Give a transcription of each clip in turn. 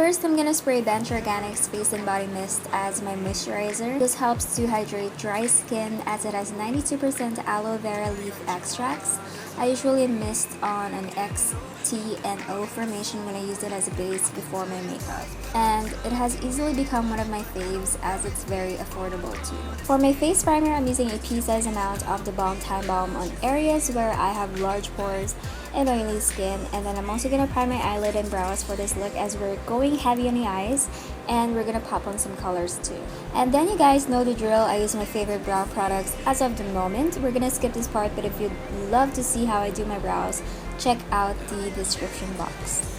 First, I'm gonna spray Bench Organics Face and Body Mist as my moisturizer. This helps to hydrate dry skin as it has 92% aloe vera leaf extracts. I usually mist on an X, T, and O formation when I use it as a base before my makeup. And it has easily become one of my faves as it's very affordable too. For my face primer, I'm using a pea-sized amount of theBalm Time Balm on areas where I have large pores and oily skin. And then I'm also gonna prime my eyelid and brows for this look as we're going heavy on the eyes and we're gonna pop on some colors too. And then you guys know the drill. I use my favorite brow products as of the moment. We're gonna skip this part, but if you'd love to see how I do my brows, check out the description box.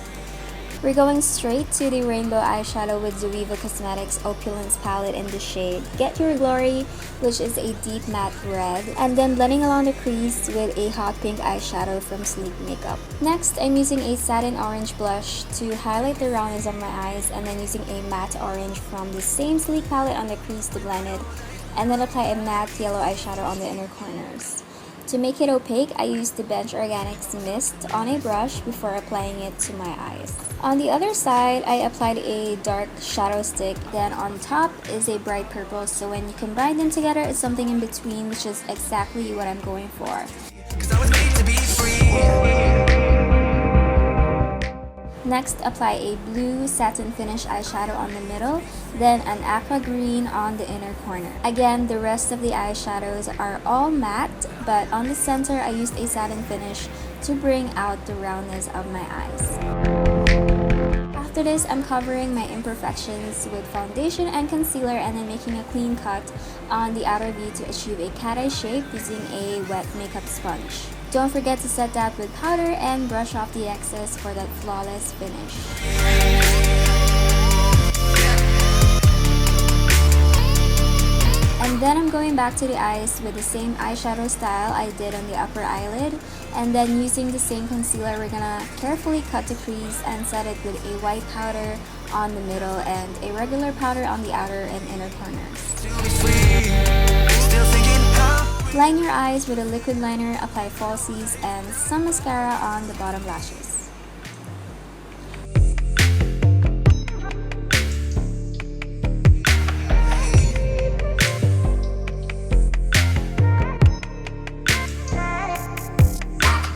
We're going straight to the rainbow eyeshadow with Zoeva Cosmetics Opulence palette in the shade Get Your Glory, which is a deep matte red, and then blending along the crease with a hot pink eyeshadow from Sleek Makeup. Next, I'm using a satin orange blush to highlight the roundness of my eyes, and then using a matte orange from the same Sleek palette on the crease to blend it, and then apply a matte yellow eyeshadow on the inner corners. To make it opaque, I used the Bench Organics mist on a brush before applying it to my eyes. On the other side, I applied a dark shadow stick, then on top is a bright purple, so when you combine them together, it's something in between, which is exactly what I'm going for. Next, apply a blue satin finish eyeshadow on the middle, then an aqua green on the inner corner. Again, the rest of the eyeshadows are all matte, but on the center I used a satin finish to bring out the roundness of my eyes. After this, I'm covering my imperfections with foundation and concealer and then making a clean cut on the outer V to achieve a cat eye shape using a wet makeup sponge. Don't forget to set that with powder and brush off the excess for that flawless finish. And then I'm going back to the eyes with the same eyeshadow style I did on the upper eyelid, and then using the same concealer, we're gonna carefully cut the crease and set it with a white powder on the middle and a regular powder on the outer and inner corners. Line your eyes with a liquid liner, apply falsies and some mascara on the bottom lashes.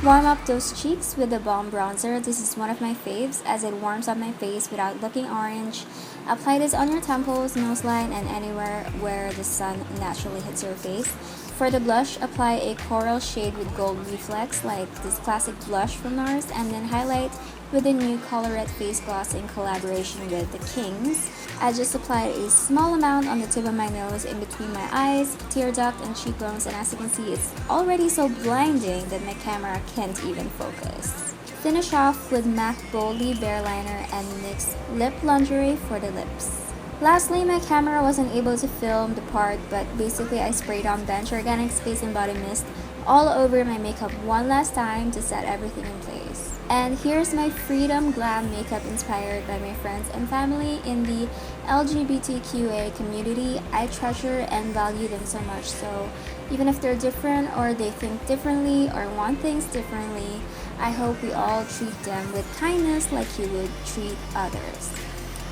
Warm up those cheeks with the Balm bronzer. This is one of my faves as it warms up my face without looking orange. Apply this on your temples, nose line, and anywhere where the sun naturally hits your face. For the blush, apply a coral shade with gold reflex like this classic blush from NARS, and then highlight with the new Colorette face gloss in collaboration with the Kings. I just applied a small amount on the tip of my nose, in between my eyes, tear duct, and cheekbones, and as you can see, it's already so blinding that my camera can't even focus. Finish off with MAC Boldly Bare Liner and NYX Lip Lingerie for the lips. Lastly, my camera wasn't able to film the part, but basically I sprayed on Bench Organics Face and Body Mist all over my makeup one last time to set everything in place. And here's my Freedom Glam makeup inspired by my friends and family in the LGBTQA community. I treasure and value them so much, so even if they're different or they think differently or want things differently, I hope we all treat them with kindness like you would treat others.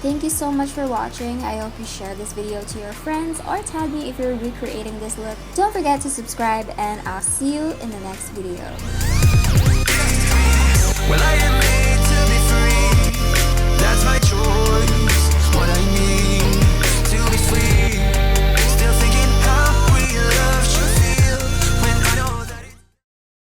Thank you so much for watching. I hope you share this video to your friends or tag me if you're recreating this look. Don't forget to subscribe and I'll see you in the next video. Well,